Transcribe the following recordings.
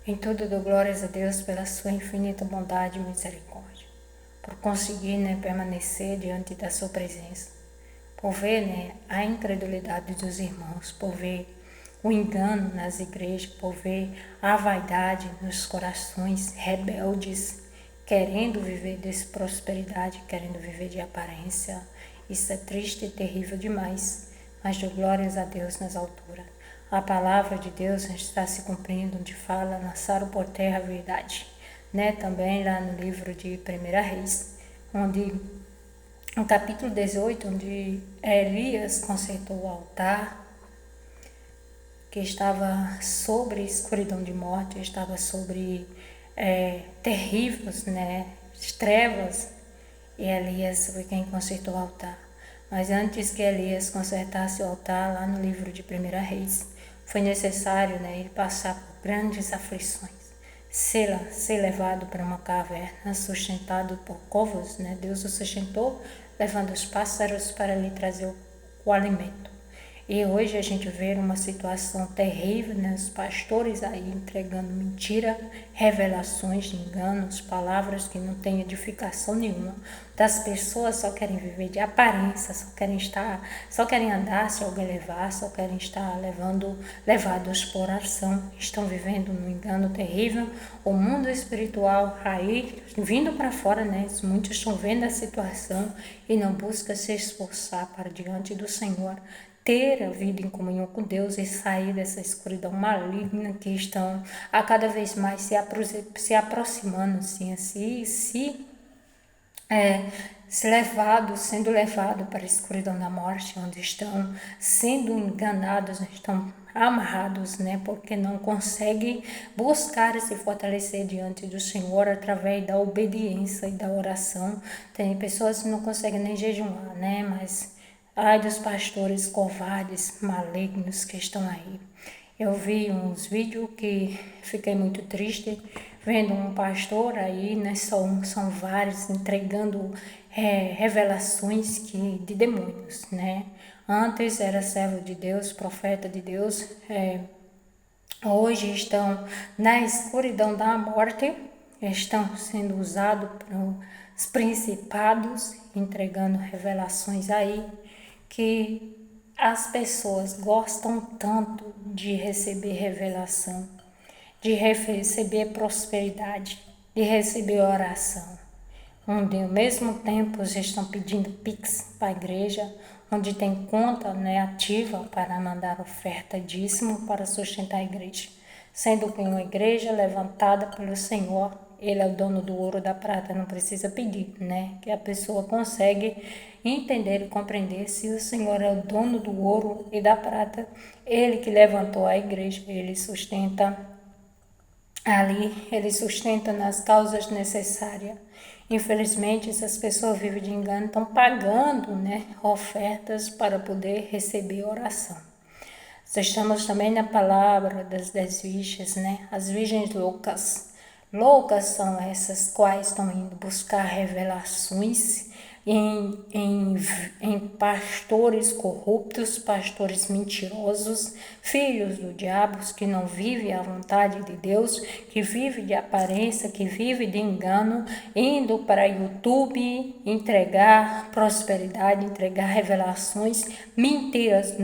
Em tudo dou glórias a Deus pela sua infinita bondade e misericórdia, por conseguir, permanecer diante da sua presença, por ver, a incredulidade dos irmãos, por ver o engano nas igrejas, por ver a vaidade nos corações rebeldes, querendo viver de prosperidade, querendo viver de aparência. Isso é triste e terrível demais, mas dou glórias a Deus nas alturas. A palavra de Deus está se cumprindo, onde fala, lançaram por terra a verdade. Também lá no livro de 1 Reis, onde, no capítulo 18, onde Elias consertou o altar, que estava sobre escuridão de morte, estava sobre terríveis, trevas, e Elias foi quem consertou o altar. Mas antes que Elias consertasse o altar, lá no livro de 1 Reis, foi necessário, ele passar por grandes aflições, ser levado para uma caverna, sustentado por corvos, Deus o sustentou, levando os pássaros para lhe trazer o alimento. E hoje a gente vê uma situação terrível, os pastores aí entregando mentira, revelações de enganos, palavras que não têm edificação nenhuma. Das pessoas só querem viver de aparência, só querem andar se alguém levar, só querem estar levados por ação. Estão vivendo num engano terrível. O mundo espiritual aí vindo para fora, muitos estão vendo a situação e não buscam se esforçar para diante do Senhor, ter a vida em comunhão com Deus e sair dessa escuridão maligna que estão a cada vez mais se aproximando, sendo levado para a escuridão da morte, onde estão sendo enganados, estão amarrados, porque não conseguem buscar e se fortalecer diante do Senhor através da obediência e da oração. Tem pessoas que não conseguem nem jejuar, mas ai dos pastores covardes, malignos que estão aí. Eu vi uns vídeos que fiquei muito triste, vendo um pastor aí, são vários, entregando revelações de demônios, Antes era servo de Deus, profeta de Deus, hoje estão na escuridão da morte, estão sendo usados pelos principados, entregando revelações aí, que as pessoas gostam tanto de receber revelação, de receber prosperidade, de receber oração, onde ao mesmo tempo estão pedindo Pix para a igreja, onde tem conta ativa para mandar oferta dízimo para sustentar a igreja, sendo que uma igreja levantada pelo Senhor, Ele é o dono do ouro e da prata, não precisa pedir, que a pessoa consegue entender e compreender. Se o Senhor é o dono do ouro e da prata, Ele que levantou a igreja, Ele sustenta ali, Ele sustenta nas causas necessárias. Infelizmente, essas pessoas vivem de engano, estão pagando ofertas para poder receber oração. Estamos também na palavra das 10 virgens, as virgens loucas. Loucas são essas quais estão indo buscar revelações em pastores corruptos, pastores mentirosos, filhos do diabo, que não vivem a vontade de Deus, que vivem de aparência, que vivem de engano, indo para YouTube entregar prosperidade, entregar revelações, mentiras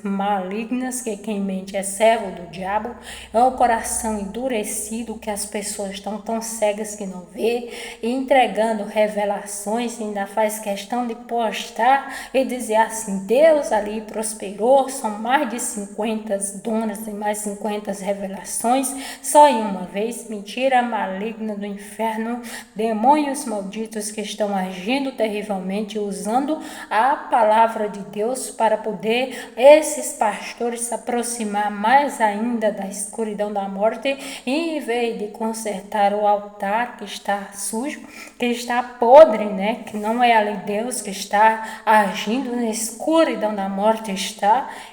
malignas, que quem mente é servo do diabo. É o coração endurecido que as pessoas estão tão cegas que não vê, e entregando revelações, ainda faz questão de postar e dizer assim: Deus ali prosperou, são mais de 50 donas, tem mais 50 revelações, só em uma vez. Mentira maligna do inferno, demônios malditos que estão agindo terrivelmente, usando a palavra de Deus para poder esses pastores se aproximar mais ainda da escuridão da morte, e em vez de consertar o altar que está sujo, que está podre, que não é ali Deus que está agindo na escuridão da morte,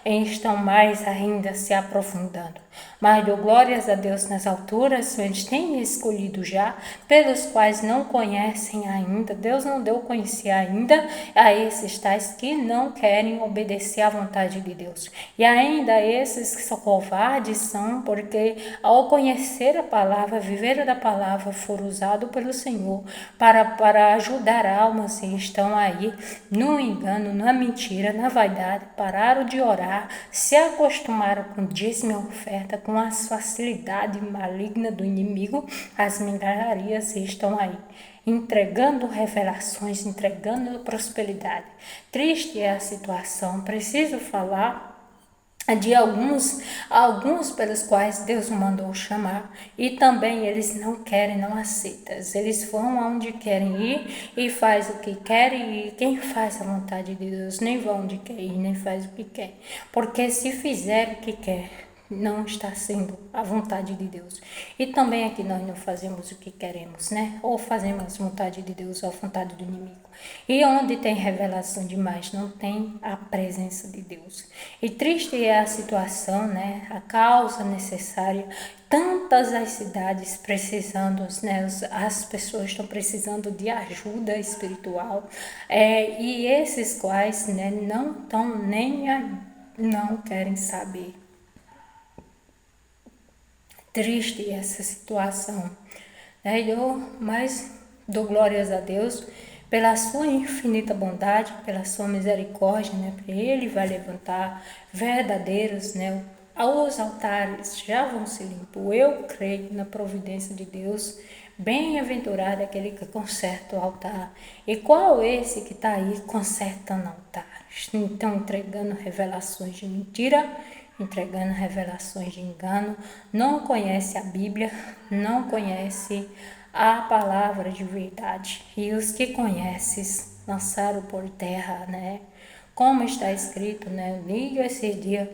e estão mais ainda se aprofundando. Mas dou glórias a Deus nas alturas, eles têm escolhido já, pelos quais não conhecem ainda, Deus não deu conhecer ainda a esses tais que não querem obedecer à vontade de Deus. E ainda esses que são covardes são porque ao conhecer a palavra, viver da palavra, foram usados pelo Senhor para ajudar almas e estão aí no engano, na mentira, na vaidade, pararam de orar, se acostumaram com dízimo e oferta, com as facilidades malignas do inimigo, as migalharias estão aí, entregando revelações, entregando prosperidade. Triste é a situação, preciso falar de alguns pelos quais Deus mandou chamar, e também eles não querem, não aceitam. Eles vão aonde querem ir e faz o que querem, e quem faz a vontade de Deus nem vai onde quer ir, nem faz o que quer. Porque se fizer o que quer, não está sendo a vontade de Deus. E também aqui nós não fazemos o que queremos, né? Ou fazemos a vontade de Deus ou a vontade do inimigo. E onde tem revelação demais, não tem a presença de Deus. E triste é a situação, né? A causa necessária. Tantas as cidades precisando, né? As pessoas estão precisando de ajuda espiritual. E esses quais, né, não estão nem aí, não querem saber. Triste essa situação, né? Mas dou glórias a Deus pela sua infinita bondade, pela sua misericórdia, né? Porque Ele vai levantar verdadeiros, né? Os altares já vão ser limpos. Eu creio na providência de Deus. Bem-aventurado aquele que conserta o altar. E qual esse que está aí consertando o altar? Estão entregando revelações de mentira, entregando revelações de engano, não conhece a Bíblia, não conhece a palavra de verdade. E os que conhecem lançaram por terra, né? Como está escrito, né? Eu li esse dia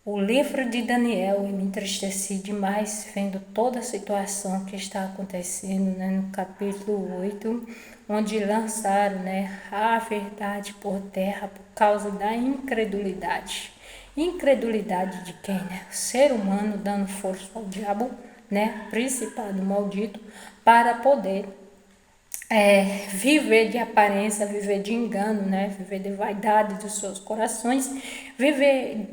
o livro de Daniel e me entristeci demais vendo toda a situação que está acontecendo, né? No capítulo 8, onde lançaram, né, a verdade por terra por causa da incredulidade. Incredulidade de quem, né? O ser humano dando força ao diabo, né? Principado maldito, para poder viver de aparência, viver de engano, né? Viver de vaidade dos seus corações, viver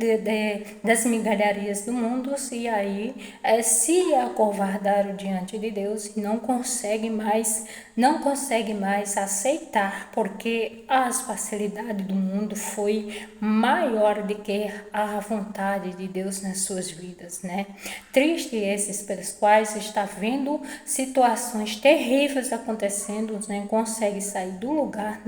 das migalharias do mundo, e aí se acovardaram diante de Deus e não consegue mais aceitar, porque as facilidades do mundo foi maior do que a vontade de Deus nas suas vidas, né? Triste esses pelos quais está vendo situações terríveis acontecendo, não consegue sair do lugar,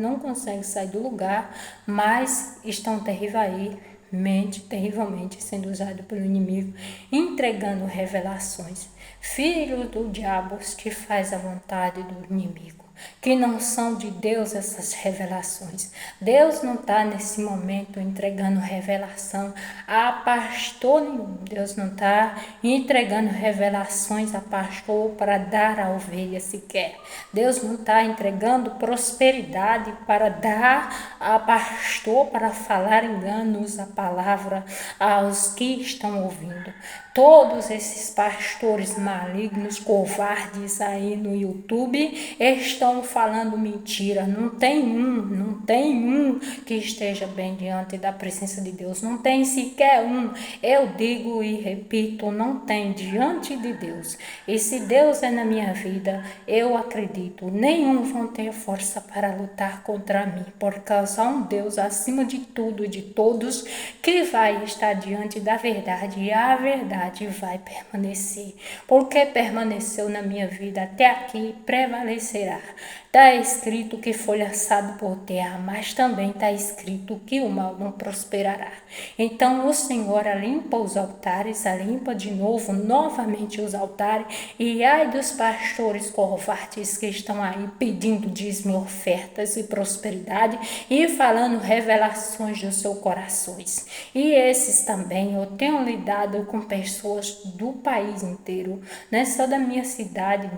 mas estão terrivelmente sendo usados pelo inimigo, entregando revelações. Filhos do diabo que faz a vontade do inimigo, que não são de Deus essas revelações. Deus não está nesse momento entregando revelação a pastor nenhum. Deus não está entregando revelações a pastor para dar a ovelha sequer. Deus não está entregando prosperidade para dar a pastor para falar enganos a palavra aos que estão ouvindo. Todos esses pastores malignos, covardes aí no YouTube estão falando mentira. Não tem um que esteja bem diante da presença de Deus. Não tem sequer um. Eu digo e repito, não tem diante de Deus. E se Deus é na minha vida, eu acredito, nenhum vão ter força para lutar contra mim, por causa de um Deus acima de tudo e de todos que vai estar diante da verdade, e a verdade vai permanecer, porque permaneceu na minha vida até aqui, prevalecerá. Está escrito que foi lançado por terra, mas também está escrito que o mal não prosperará. Então o Senhor limpa os altares, limpa de novo, novamente os altares, e ai dos pastores covardes que estão aí pedindo dízimo, ofertas e prosperidade e falando revelações dos seus corações. E esses também, eu tenho lidado com pessoas do país inteiro, não é só da minha cidade,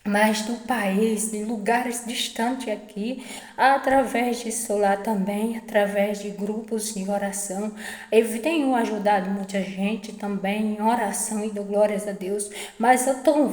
mas do país, de lugares distantes aqui, através de celular também, através de grupos de oração. Eu tenho ajudado muita gente também em oração e dou glórias a Deus, mas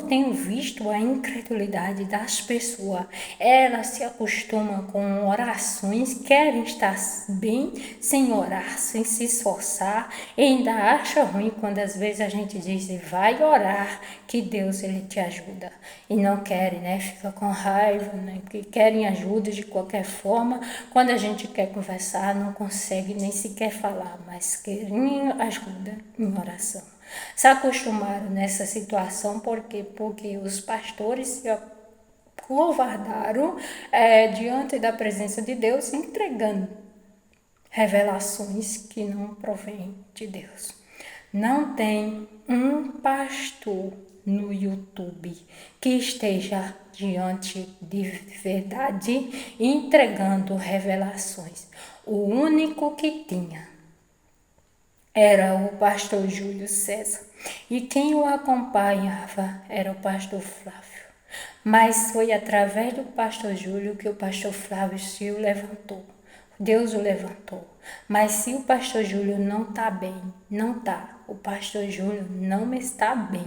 tenho visto a incredulidade das pessoas. Elas se acostumam com orações, querem estar bem sem orar, sem se esforçar, e ainda acha ruim quando às vezes a gente diz, vai orar, que Deus ele te ajuda. E não querem, né? Fica com raiva, né? Porque querem ajuda de qualquer forma. Quando a gente quer conversar, não consegue nem sequer falar, mas querem ajuda em oração. Se acostumaram nessa situação porque os pastores se covardaram diante da presença de Deus, entregando revelações que não provêm de Deus. Não tem um pastor no YouTube que esteja diante de verdade entregando revelações. O único que tinha era o pastor Júlio César e quem o acompanhava era o pastor Flávio. Mas foi através do pastor Júlio que o pastor Flávio se levantou. Deus o levantou. Mas se o pastor Júlio não está bem, não está. O pastor Júlio não está bem.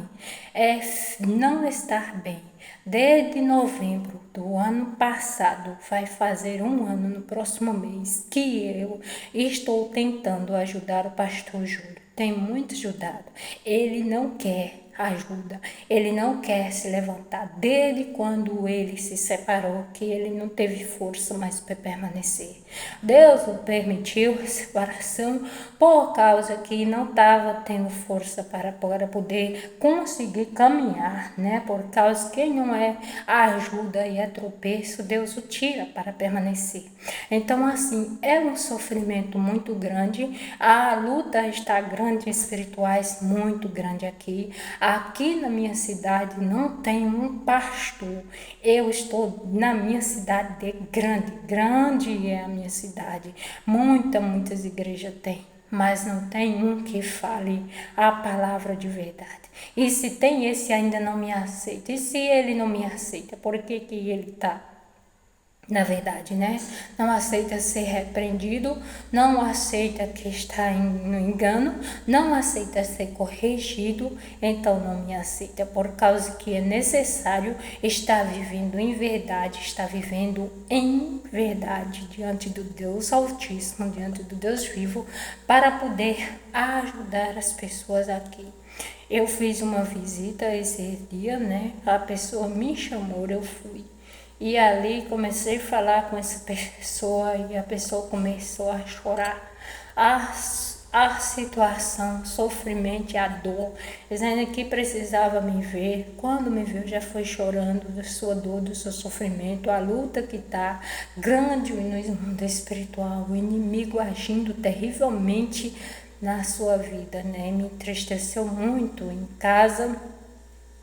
Não estar bem. Desde novembro do ano passado, vai fazer um ano no próximo mês, que eu estou tentando ajudar o pastor Júlio. Tem muito ajudado. Ele não quer ajuda. Ele não quer se levantar. Desde quando ele se separou, que ele não teve força mais para permanecer. Deus o permitiu a separação por causa que não estava tendo força para poder conseguir caminhar, né? Por causa que não é ajuda e é tropeço, Deus o tira para permanecer. Então, assim, é um sofrimento muito grande. A luta está grande, espirituais muito grande aqui. Aqui na minha cidade não tem um pastor. Eu estou na minha cidade grande, grande é a minha cidade. Muitas igrejas tem, mas não tem um que fale a palavra de verdade. E se tem esse ainda não me aceita, e se ele não me aceita, por que ele está? Na verdade, né? Não aceita ser repreendido, não aceita que está no engano, não aceita ser corrigido, então não me aceita, por causa que é necessário estar vivendo em verdade, estar vivendo em verdade diante do Deus Altíssimo, diante do Deus vivo, para poder ajudar as pessoas aqui. Eu fiz uma visita esse dia, né? A pessoa me chamou, eu fui. E ali comecei a falar com essa pessoa e a pessoa começou a chorar. A situação, o sofrimento, a dor, dizendo que precisava me ver. Quando me viu, já foi chorando da sua dor, do seu sofrimento, a luta que está grande no mundo espiritual, o inimigo agindo terrivelmente na sua vida, né? Me entristeceu muito em casa.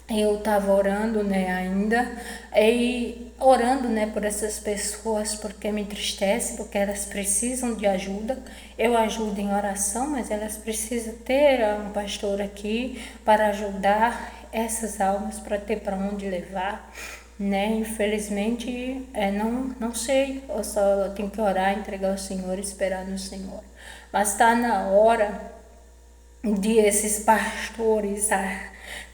Eu estava orando, né, ainda, e orando, né, por essas pessoas, porque me entristece, porque elas precisam de ajuda. Eu ajudo em oração, mas elas precisam ter um pastor aqui para ajudar essas almas, para ter para onde levar, né? Infelizmente, não sei, eu só tenho que orar, entregar ao Senhor, esperar no Senhor. Mas está na hora de esses pastores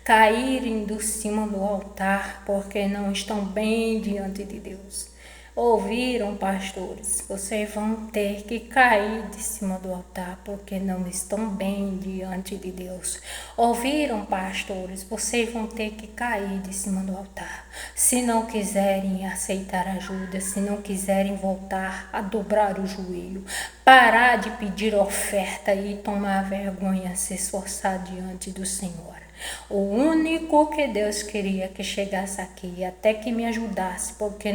caírem do cima do altar porque não estão bem diante de Deus. Ouviram, pastores? Vocês vão ter que cair de cima do altar porque não estão bem diante de Deus. Ouviram, pastores? Vocês vão ter que cair de cima do altar. Se não quiserem aceitar ajuda, se não quiserem voltar a dobrar o joelho, parar de pedir oferta e tomar vergonha, se esforçar diante do Senhor. O único que Deus queria que chegasse aqui, até que me ajudasse, porque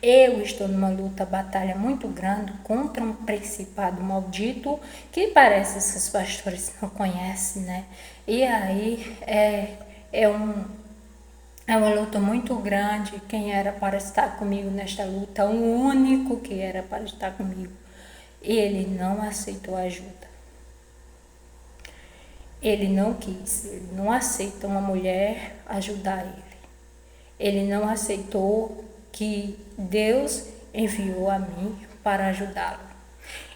eu estou numa luta, batalha muito grande contra um principado maldito, que parece que os pastores não conhecem, né? E aí é uma luta muito grande. Quem era para estar comigo nesta luta, o único que era para estar comigo, ele não aceitou ajuda. Ele não quis, ele não aceita uma mulher ajudar ele. Ele não aceitou que Deus enviou a mim para ajudá-lo.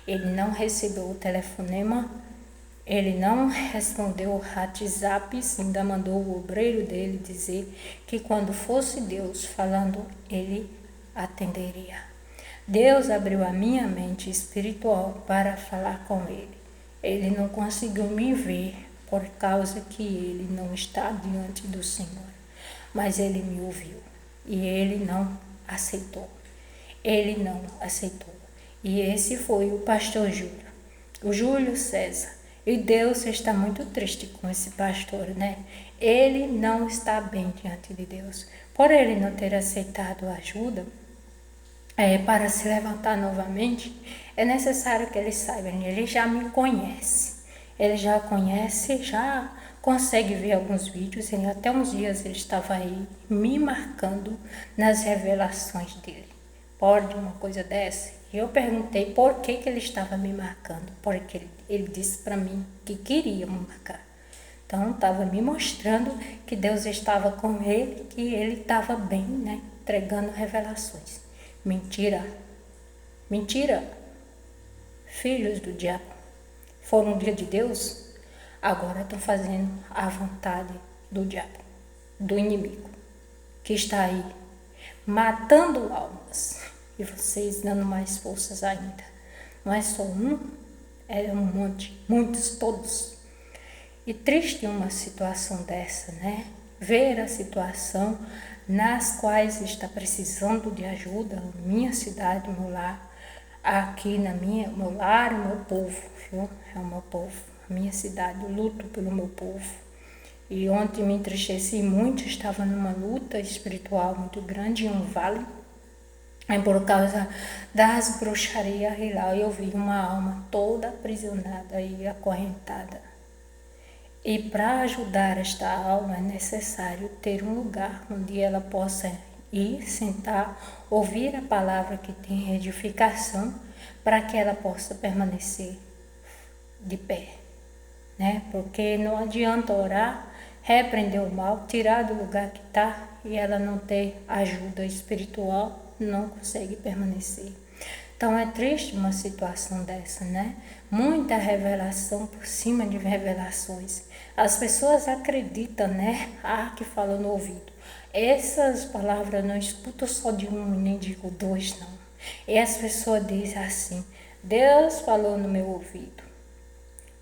Ele não recebeu o telefonema, ele não respondeu o WhatsApp, ainda mandou o obreiro dele dizer que quando fosse Deus falando, ele atenderia. Deus abriu a minha mente espiritual para falar com ele. Ele não conseguiu me ver por causa que ele não está diante do Senhor, mas ele me ouviu e ele não aceitou. Ele não aceitou. E esse foi o pastor Júlio, o Júlio César. E Deus está muito triste com esse pastor, né? Ele não está bem diante de Deus. Por ele não ter aceitado a ajuda, para se levantar novamente, é necessário que ele saiba, ele já me conhece. Ele já conhece, já consegue ver alguns vídeos, até uns dias ele estava aí me marcando nas revelações dele. Pode uma coisa dessa? E eu perguntei por que ele estava me marcando, porque ele disse para mim que queria me marcar. Então estava me mostrando que Deus estava com ele, que ele estava bem, né? Entregando revelações. Mentira, mentira. Filhos do diabo foram um dia de Deus, agora estão fazendo a vontade do diabo, do inimigo, que está aí matando almas e vocês dando mais forças ainda. Não é só um, é um monte, muitos, todos. E triste uma situação dessa, né? Ver a situação nas quais está precisando de ajuda, minha cidade, meu lar, aqui na meu lar, o meu povo, viu? É o meu povo, a minha cidade, eu luto pelo meu povo. E ontem me entristeci muito, estava numa luta espiritual muito grande em um vale, por causa das bruxarias e lá eu vi uma alma toda aprisionada e acorrentada. E para ajudar esta alma é necessário ter um lugar onde ela possa ir, sentar, ouvir a palavra que tem edificação, para que ela possa permanecer de pé, né? Porque não adianta orar, repreender o mal, tirar do lugar que está e ela não ter ajuda espiritual, não consegue permanecer. Então é triste uma situação dessa, né? Muita revelação por cima de revelações. As pessoas acreditam, né? Que fala no ouvido. Essas palavras não escuto só de um nem de dois, não. E as pessoas dizem assim, Deus falou no meu ouvido.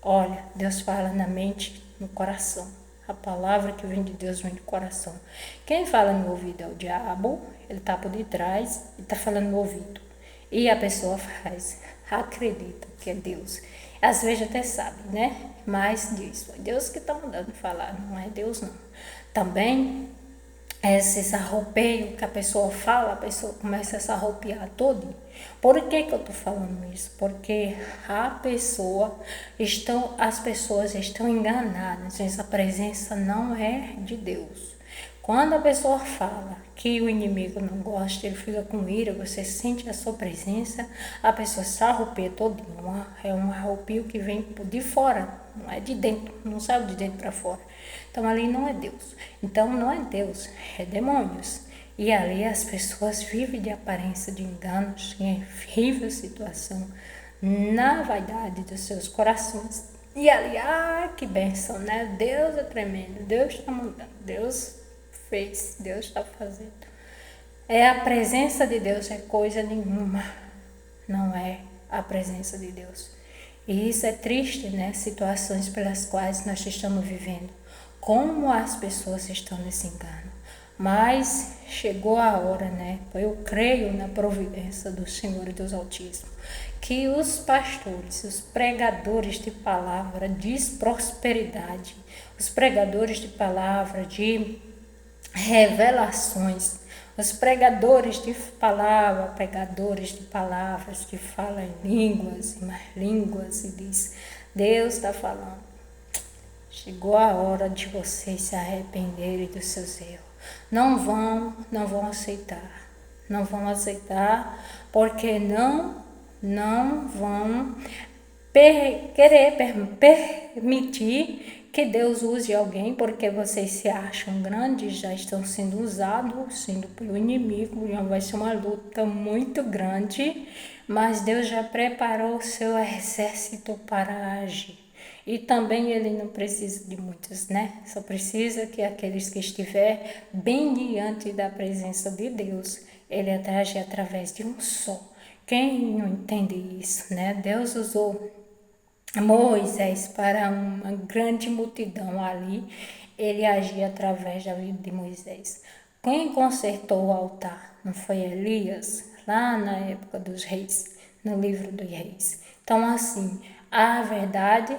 Olha, Deus fala na mente, no coração. A palavra que vem de Deus vem do coração. Quem fala no ouvido é o diabo, ele está por detrás e está falando no ouvido. E a pessoa acredita que é Deus. Às vezes até sabe, né? Mas diz, foi Deus que está mandando falar, não é Deus não. Também, esse arropeio que a pessoa fala, a pessoa começa a se arropear todo. Por que eu estou falando isso? Porque as pessoas estão enganadas, essa presença não é de Deus. Quando a pessoa fala que o inimigo não gosta, ele fica com ira, você sente a sua presença, a pessoa se arropeia todinho. É um arrepio que vem de fora, não é de dentro, não sai de dentro para fora. Então ali não é Deus. Então não é Deus, é demônios. E ali as pessoas vivem de aparência de enganos, em horrível situação, na vaidade dos seus corações. E ali, que bênção, né? Deus é tremendo, Deus está mandando, Deus fez, Deus está fazendo. É a presença de Deus, é coisa nenhuma, não é a presença de Deus. E isso é triste, né? Situações pelas quais nós estamos vivendo. Como as pessoas estão nesse engano. Mas chegou a hora, né? Eu creio na providência do Senhor Deus Altíssimo, que os pastores, os pregadores de palavra de prosperidade, os pregadores de palavra de revelações, os pregadores de palavras que falam em línguas e mais línguas e diz, Deus está falando. Chegou a hora de vocês se arrependerem dos seus erros. Não vão aceitar, porque não vão querer permitir que Deus use alguém porque vocês se acham grandes, já estão sendo usados, sendo pelo inimigo, já vai ser uma luta muito grande, mas Deus já preparou o seu exército para agir. E também ele não precisa de muitos, né? Só precisa que aqueles que estiver bem diante da presença de Deus, ele age através de um só. Quem não entende isso, né? Deus usou Moisés para uma grande multidão ali, ele agia através da vida de Moisés. Quem consertou o altar? Não foi Elias? Lá na época dos reis, no livro dos reis. Então, assim, a verdade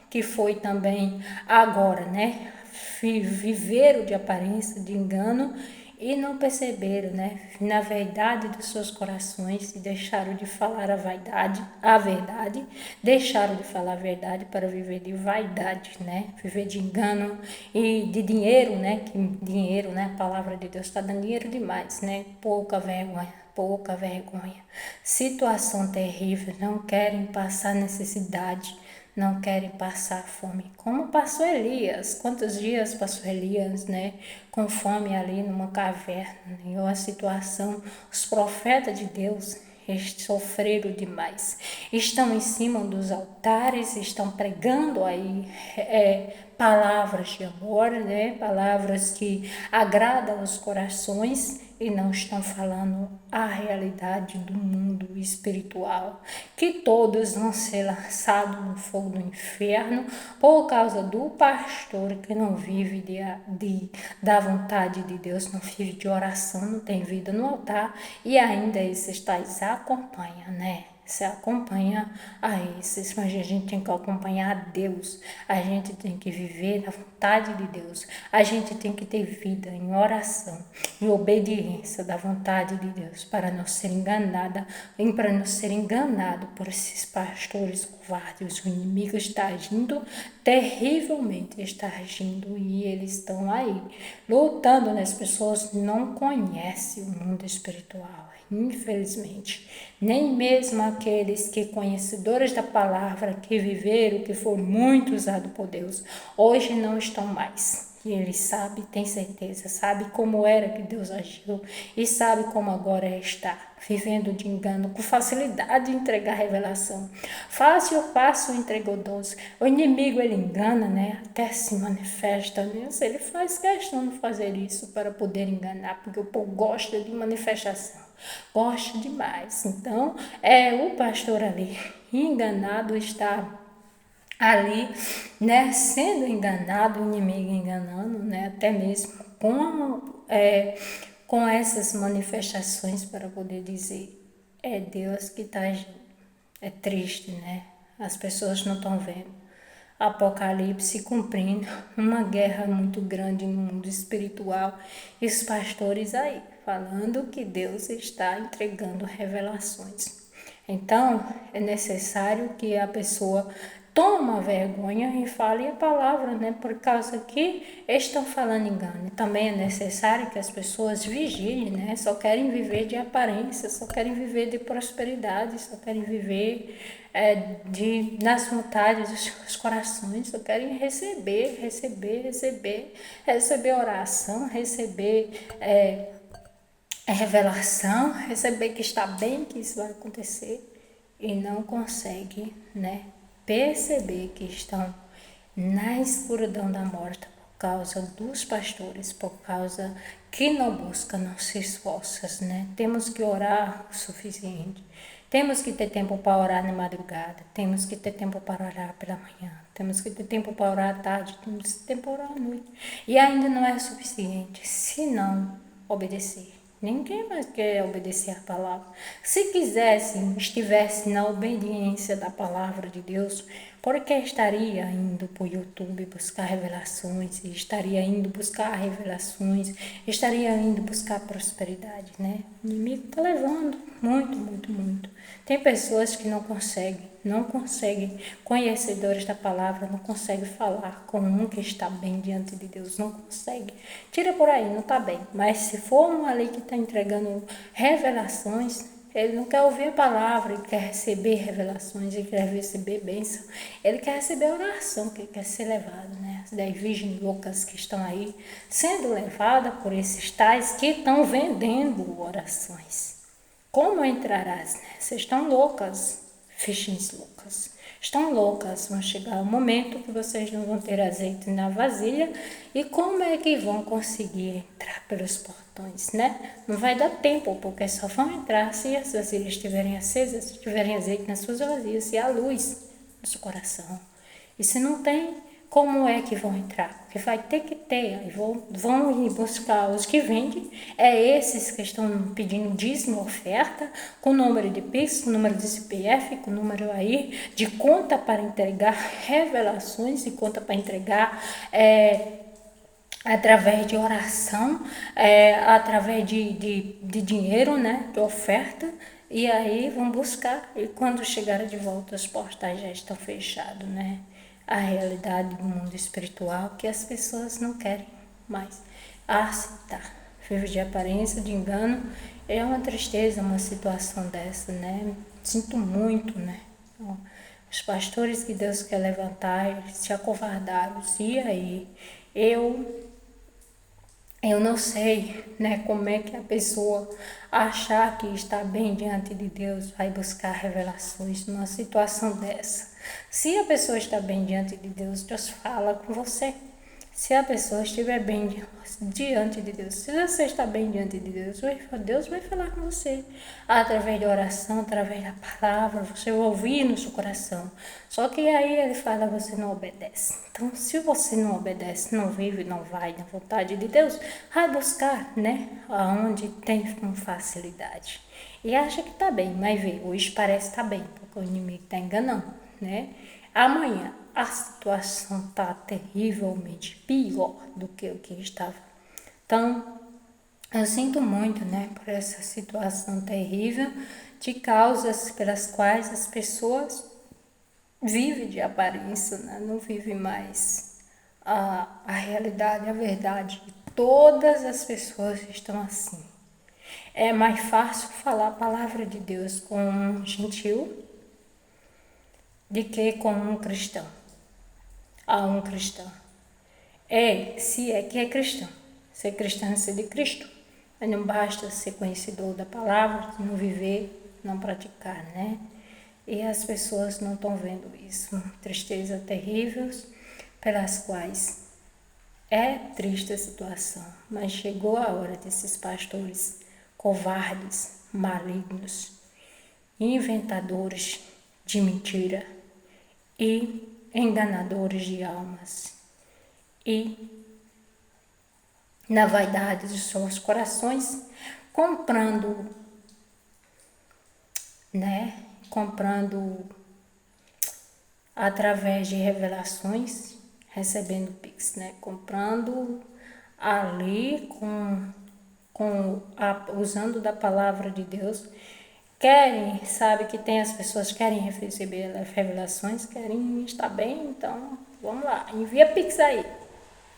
que foi também agora, né? Viveram de aparência, de engano e não perceberam, né? Na verdade dos seus corações e deixaram de falar a verdade, deixaram de falar a verdade para viver de vaidade, né? Viver de engano e de dinheiro, né? Que dinheiro, né? A palavra de Deus está dando dinheiro demais, né? Pouca vergonha. Pouca vergonha. Situação terrível, não querem passar necessidade, não querem passar fome. Como passou Elias? Quantos dias passou Elias, né? Com fome ali numa caverna. Em uma situação, os profetas de Deus sofreram demais. Estão em cima dos altares, estão pregando aí palavras de amor, né? Palavras que agradam os corações e não estão falando a realidade do mundo espiritual, que todos vão ser lançados no fogo do inferno por causa do pastor que não vive da vontade de Deus, não vive de oração, não tem vida no altar e ainda esses tais acompanham, né? Se acompanha a esses, mas a gente tem que acompanhar a Deus, a gente tem que viver na vontade de Deus, a gente tem que ter vida em oração, em obediência da vontade de Deus, para não ser enganada, e para não ser enganado por esses pastores covardes. O inimigo está agindo terrivelmente, está agindo e eles estão aí, lutando, né? As pessoas não conhecem o mundo espiritual. Infelizmente, nem mesmo aqueles que conhecedores da palavra, que viveram, que foram muito usados por Deus, hoje não estão mais. E ele sabe, tem certeza, sabe como era que Deus agiu e sabe como agora está, vivendo de engano, com facilidade de entregar revelação. Fácil entregou doce. O inimigo, ele engana, né? Até se manifesta nisso. Ele faz questão de fazer isso para poder enganar, porque o povo gosta de manifestação. Gosta demais. Então, o pastor ali enganado está ali, né, sendo enganado, o inimigo enganando, né, até mesmo com essas manifestações para poder dizer, é Deus que está agindo. É triste, né? As pessoas não estão vendo. Apocalipse cumprindo uma guerra muito grande no mundo espiritual e os pastores aí falando que Deus está entregando revelações. Então, é necessário que a pessoa tome vergonha e fale a palavra, né? Por causa que estão falando engano. E também é necessário que as pessoas vigiem, né? Só querem viver de aparência, só querem viver de prosperidade, só querem viver nas vontades dos seus corações, só querem receber oração, receber revelação, receber que está bem, que isso vai acontecer e não consegue, né, perceber que estão na escuridão da morte por causa dos pastores, por causa que não busca, não se esforça, né? Temos que orar o suficiente. Temos que ter tempo para orar na madrugada, temos que ter tempo para orar pela manhã, temos que ter tempo para orar à tarde, temos que ter tempo para orar à noite. E ainda não é suficiente se não obedecer. Ninguém mais quer obedecer a palavra. Se quisessem, estivessem na obediência da palavra de Deus, por que estaria indo para o YouTube buscar revelações? Estaria indo buscar revelações? Estaria indo buscar prosperidade, né? O inimigo está levando muito. Tem pessoas que não conseguem, conhecedores da palavra, não conseguem falar com um que está bem diante de Deus, não consegue. Tira por aí, não está bem. Mas se for um ali que está entregando revelações, ele não quer ouvir a palavra, ele quer receber revelações, ele quer receber bênção, ele quer receber oração, que ele quer ser levado, né? as 10 virgens loucas que estão aí, sendo levadas por esses tais que estão vendendo orações. Como entrarás, né? Vocês estão loucas, virgens loucas. Estão loucas, vão chegar um momento que vocês não vão ter azeite na vasilha. E como é que vão conseguir entrar pelos portões, né? Não vai dar tempo, porque só vão entrar se as vasilhas estiverem acesas, se tiverem azeite nas suas vasilhas, se há luz no seu coração. E se não tem, como é que vão entrar? Porque vai ter que ter, aí vão ir buscar os que vendem, esses que estão pedindo dízimo, oferta, com número de Pix, com número de CPF, com número aí de conta para entregar revelações e conta para entregar através de oração, através de dinheiro, né, de oferta, e aí vão buscar, e quando chegarem de volta os portais já estão fechados, né? A realidade do mundo espiritual que as pessoas não querem mais aceitar. Vive de aparência, de engano, é uma tristeza uma situação dessa, né? Sinto muito, né? Os pastores que Deus quer levantar, eles se acovardaram. E aí? Eu não sei, né, como é que a pessoa achar que está bem diante de Deus vai buscar revelações numa situação dessa. Se a pessoa está bem diante de Deus, Deus fala com você. Se a pessoa estiver bem diante de Deus, se você está bem diante de Deus, Deus vai falar com você. Através de oração, através da palavra, você vai ouvir no seu coração. Só que aí ele fala, você não obedece. Então, se você não obedece, não vive, não vai na vontade de Deus, vai buscar, né, aonde tem com facilidade. E acha que está bem, mas vê, hoje parece estar bem, porque o inimigo está enganando, né? Amanhã a situação está terrivelmente pior do que o que estava. Então, eu sinto muito, né, por essa situação terrível de causas pelas quais as pessoas vivem de aparência, né? Não vivem mais a realidade, a verdade. Todas as pessoas estão assim. É mais fácil falar a palavra de Deus com um gentil de que com um cristão. A um cristão. Se é que é cristão. Ser cristão é ser de Cristo. Mas não basta ser conhecedor da palavra, não viver, não praticar, né? E as pessoas não estão vendo isso. Tristeza terrível pelas quais é triste a situação. Mas chegou a hora desses pastores covardes, malignos, inventadores de mentira e enganadores de almas e na vaidade dos seus corações, comprando através de revelações, recebendo Pix, né? Comprando ali usando da palavra de Deus. Sabe que tem as pessoas que querem receber revelações, querem estar bem, então vamos lá, envia Pix aí.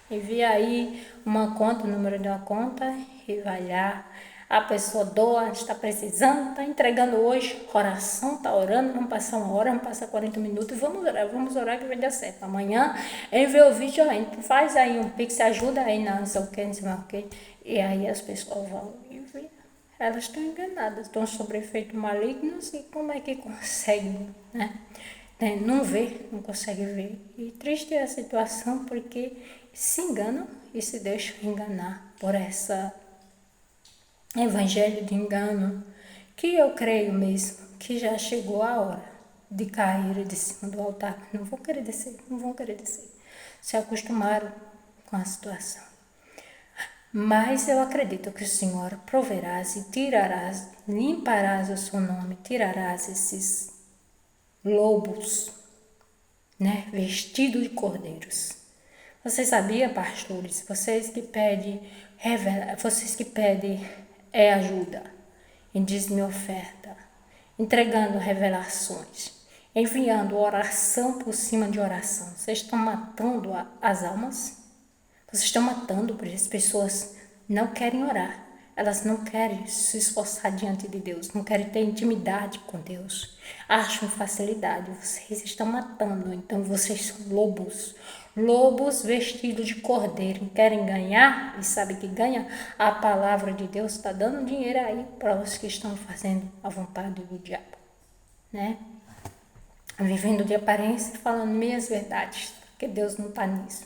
Envia aí uma conta, o número de uma conta e vai lá. A pessoa doa, está precisando, está entregando hoje, oração, está orando, vamos passar uma hora, vamos passar 40 minutos, vamos orar que vai dar certo. Amanhã envia o vídeo, faz aí um Pix, ajuda aí na não sei o que, não sei o que. E aí as pessoas vão enviar. Elas estão enganadas, estão sob efeito malignos e como é que conseguem, né? Não vê, não consegue ver. E triste é a situação porque se enganam e se deixam enganar por essa evangelho de engano, que eu creio mesmo que já chegou a hora de cair de cima do altar. Não vão querer descer, não vão querer descer. Se acostumaram com a situação. Mas eu acredito que o Senhor proverás e tirarás, limparás o seu nome, tirarás esses lobos, né, vestidos de cordeiros. Você sabia, pastores, vocês que pedem ajuda, em dízimo e oferta, entregando revelações, enviando oração por cima de oração, vocês estão matando as almas? Vocês estão matando porque as pessoas não querem orar. Elas não querem se esforçar diante de Deus, não querem ter intimidade com Deus. Acham facilidade. Vocês estão matando, então vocês são lobos. Lobos vestidos de cordeiro. Querem ganhar e sabe que ganha? A palavra de Deus está dando dinheiro aí para os que estão fazendo a vontade do diabo, né? Vivendo de aparência e falando meias verdades, porque Deus não está nisso.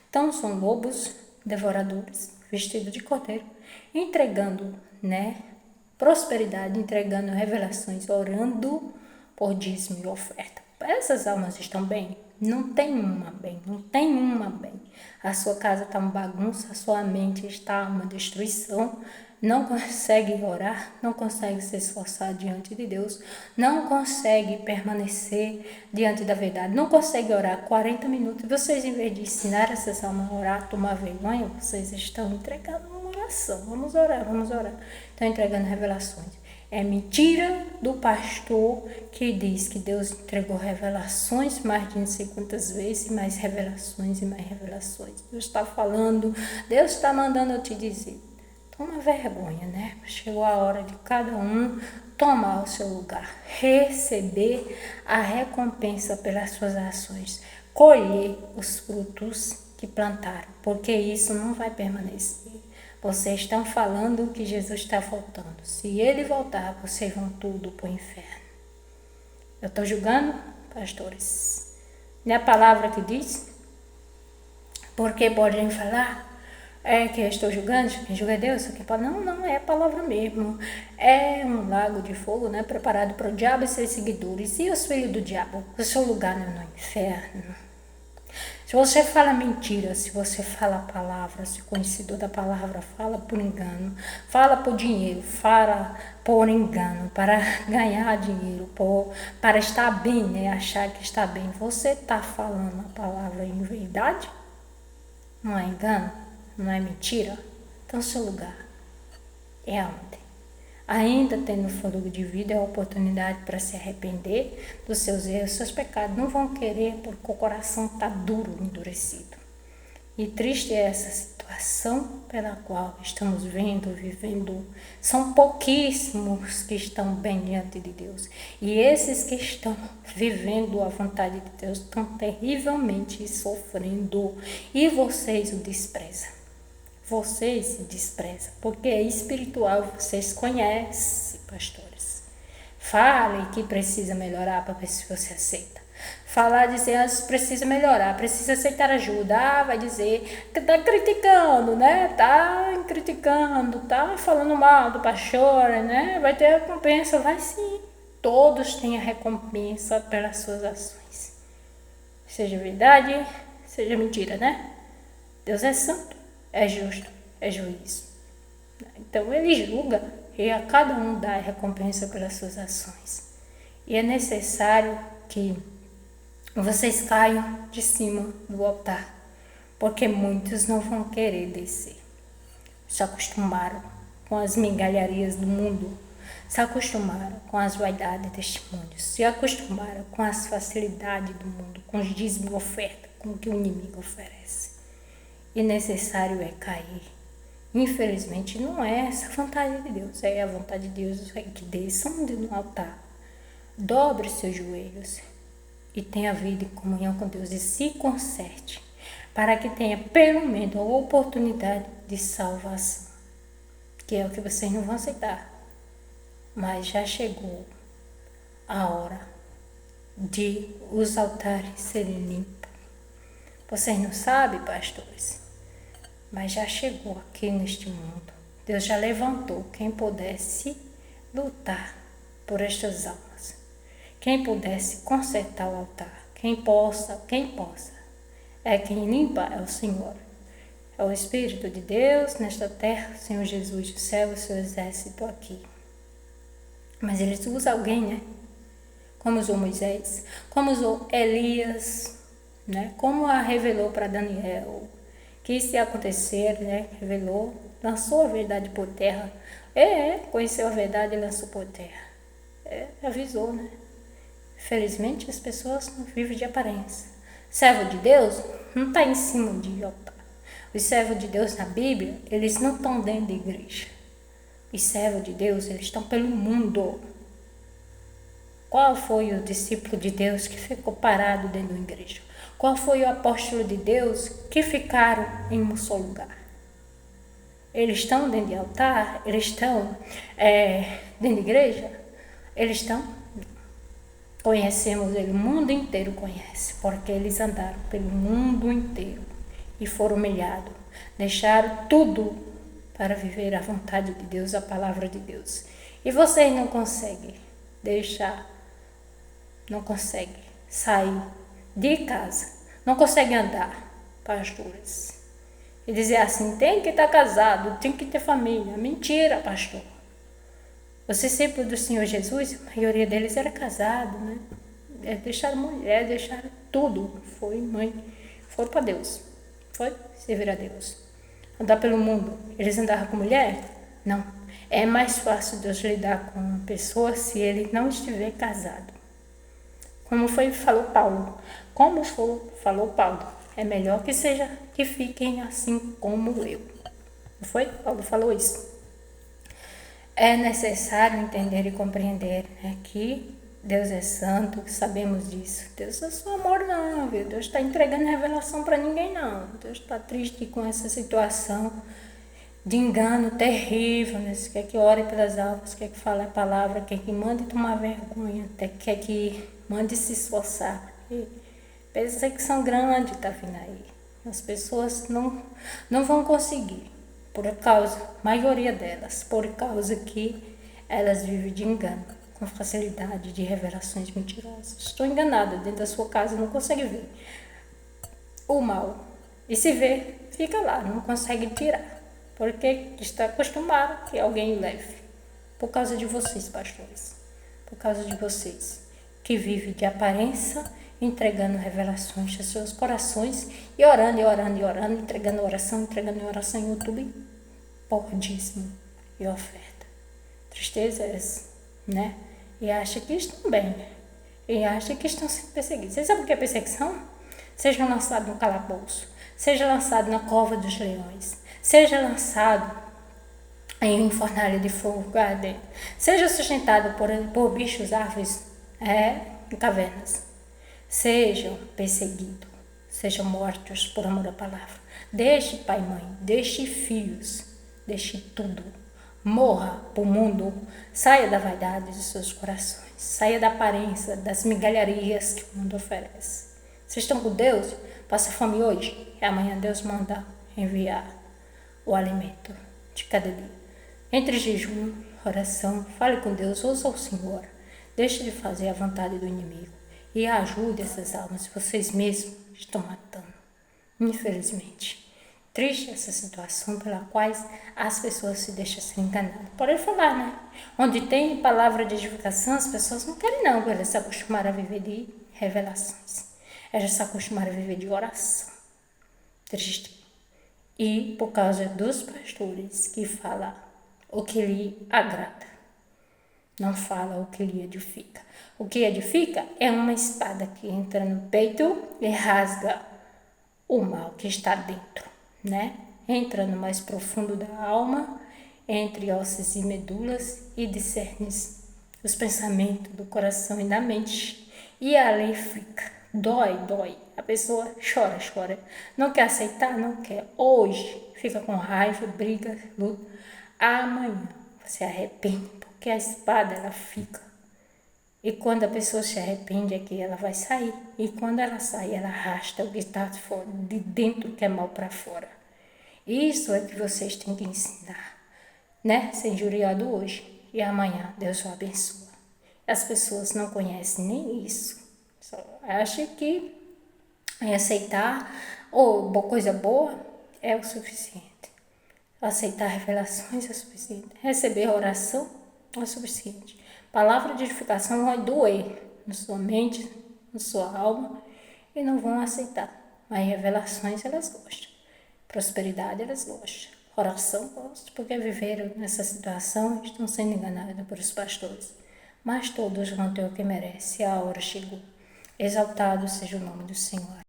Então são lobos devoradores, vestidos de cordeiro, entregando, né, prosperidade, entregando revelações, orando por dízimo e oferta. Essas almas estão bem? Não tem uma bem, não tem uma bem. A sua casa está uma bagunça, a sua mente está uma destruição, não consegue orar, não consegue se esforçar diante de Deus, não consegue permanecer diante da verdade, não consegue orar 40 minutos. Vocês, em vez de ensinar essas almas a orar, tomar vergonha, vocês estão entregando uma oração. Vamos orar, vamos orar. Estão entregando revelações. É mentira do pastor que diz que Deus entregou revelações mais de não sei quantas vezes, mais revelações e mais revelações. Deus está falando, Deus está mandando eu te dizer. Toma vergonha, né? Chegou a hora de cada um tomar o seu lugar, receber a recompensa pelas suas ações, colher os frutos que plantaram, porque isso não vai permanecer. Vocês estão falando que Jesus está voltando. Se ele voltar, vocês vão tudo para o inferno. Eu estou julgando, pastores? Não é a palavra que diz? Porque podem falar que eu estou julgando, quem julga é Deus. Não, é a palavra mesmo. É um lago de fogo, né, preparado para o diabo e seus seguidores. E os filhos do diabo? O seu lugar não é no inferno. Se você fala mentira, se você fala a palavra, se o conhecedor da palavra fala por engano, fala por dinheiro, fala por engano, para ganhar dinheiro, para estar bem, né? Achar que está bem, você está falando a palavra em verdade? Não é engano? Não é mentira? Então seu lugar é onde? Ainda tendo fôlego de vida, é a oportunidade para se arrepender dos seus erros, dos seus pecados. Não vão querer porque o coração está duro, endurecido. E triste é essa situação pela qual estamos vivendo. São pouquíssimos que estão bem diante de Deus. E esses que estão vivendo a vontade de Deus estão terrivelmente sofrendo. E vocês o desprezam. Vocês se desprezam, porque é espiritual, vocês conhecem, pastores. Falem que precisa melhorar para ver se você aceita. Falar, dizer, precisa melhorar, precisa aceitar ajuda. Vai dizer que está criticando, né? Está criticando, está falando mal do pastor, né? Vai ter recompensa, vai sim. Todos têm a recompensa pelas suas ações. Seja verdade, seja mentira, né? Deus é santo. É justo, é juiz. Então ele julga e a cada um dá a recompensa pelas suas ações. E é necessário que vocês caiam de cima do altar, porque muitos não vão querer descer. Se acostumaram com as migalharias do mundo, se acostumaram com as vaidades deste mundo, se acostumaram com as facilidades do mundo, com os dízimos e oferta, com o que o inimigo oferece. E necessário é cair. Infelizmente, não é essa a vontade de Deus. É a vontade de Deus que desçam no altar. Dobre seus joelhos e tenha vida em comunhão com Deus e se conserte para que tenha pelo menos a oportunidade de salvação, que é o que vocês não vão aceitar. Mas já chegou a hora de os altares serem limpos. Vocês não sabem, pastores? Mas já chegou aqui neste mundo. Deus já levantou quem pudesse lutar por estas almas. Quem pudesse consertar o altar. Quem possa. É quem limpa é o Senhor. É o Espírito de Deus nesta terra, o Senhor Jesus, o céu, o seu exército aqui. Mas ele usa alguém, né? Como usou Moisés, como usou Elias, né? Como a revelou para Daniel. Que isso ia acontecer, né? Revelou, lançou a verdade por terra. Conheceu a verdade e lançou por terra. Avisou, né? Infelizmente, as pessoas não vivem de aparência. Servo de Deus não está em cima de altar. Os servos de Deus na Bíblia, eles não estão dentro da igreja. e servos de Deus, eles estão pelo mundo. Qual foi o discípulo de Deus que ficou parado dentro da igreja? Qual foi o apóstolo de Deus que ficaram em um só lugar? Eles estão dentro de altar? Eles estão dentro de igreja? Eles estão? Conhecemos ele, o mundo inteiro conhece, porque eles andaram pelo mundo inteiro e foram humilhados, deixaram tudo para viver a vontade de Deus, a palavra de Deus. E vocês não conseguem deixar, não conseguem sair de casa, não conseguem andar, pastores. E dizer assim, tem que estar casado, tem que ter família. Mentira, pastor. Os discípulos do Senhor Jesus, a maioria deles era casado, né? Deixaram mulher, deixaram tudo. Foram para Deus. Foi servir a Deus. Andar pelo mundo. Eles andavam com mulher? Não. É mais fácil Deus lidar com uma pessoa se ele não estiver casado. Falou Paulo. Falou Paulo. É melhor que fiquem assim como eu. Não foi? Paulo falou isso. É necessário entender e compreender, né, que Deus é santo, sabemos disso. Deus é só amor não, viu? Deus está entregando revelação para ninguém não. Deus está triste com essa situação de engano terrível, né? Quer que ore pelas almas, quer que fale a palavra, quer que mande tomar vergonha, quer que mande se esforçar. Perseguição grande está vindo aí. As pessoas não vão conseguir. Por causa, maioria delas, por causa que elas vivem de engano, com facilidade de revelações mentirosas. Estou enganada, dentro da sua casa não consegue ver o mal. E se vê, fica lá, não consegue tirar. Porque está acostumado que alguém leve. Por causa de vocês, pastores. Por causa de vocês, que vivem de aparência, entregando revelações aos seus corações e orando, entregando oração em YouTube, por dízimo e oferta. Tristeza é essa, né? E acha que estão bem, e acha que estão sendo perseguidos. Você sabe o que é perseguição? Seja lançado no calabouço, seja lançado na cova dos leões, seja lançado em um fornalha de fogo ardente, seja sustentado por bichos, árvores, em cavernas, sejam perseguidos, sejam mortos por amor à palavra. Deixe pai e mãe, deixe filhos, deixe tudo, morra para o mundo, saia da vaidade dos seus corações, saia da aparência, das migalharias que o mundo oferece. Vocês estão com Deus? Passa fome hoje, e amanhã Deus manda enviar o alimento de cada dia. Entre jejum, oração, fale com Deus, ouça o Senhor, deixe de fazer a vontade do inimigo e ajude essas almas, vocês mesmos estão matando, infelizmente. Triste essa situação pela qual as pessoas se deixam ser enganadas. Pode falar, né? Onde tem palavra de edificação, as pessoas não querem não, elas se acostumaram a viver de revelações. Elas se acostumaram a viver de oração. Triste. E por causa dos pastores que falam o que lhe agrada. Não fala o que lhe edifica. O que edifica é uma espada que entra no peito e rasga o mal que está dentro, né? Entra no mais profundo da alma, entre ossos e medulas, e discerne os pensamentos do coração e da mente. E ali fica. Dói. A pessoa chora. Não quer aceitar, não quer. Hoje fica com raiva, briga, luta. Amanhã se arrepende, porque a espada ela fica. E quando a pessoa se arrepende é que ela vai sair. E quando ela sai, ela arrasta o que está de dentro, que é mal para fora. Isso é que vocês têm que ensinar, né? Ser injuriado hoje e amanhã Deus o abençoa. As pessoas não conhecem nem isso. Só acham que aceitar coisa boa é o suficiente. Aceitar revelações é suficiente. Receber oração é suficiente. Palavra de edificação vai doer na sua mente, na sua alma, e não vão aceitar. Mas revelações elas gostam. Prosperidade elas gostam. Oração gostam, porque viveram nessa situação e estão sendo enganadas por os pastores. Mas todos vão ter o que merece. A hora chegou. Exaltado seja o nome do Senhor.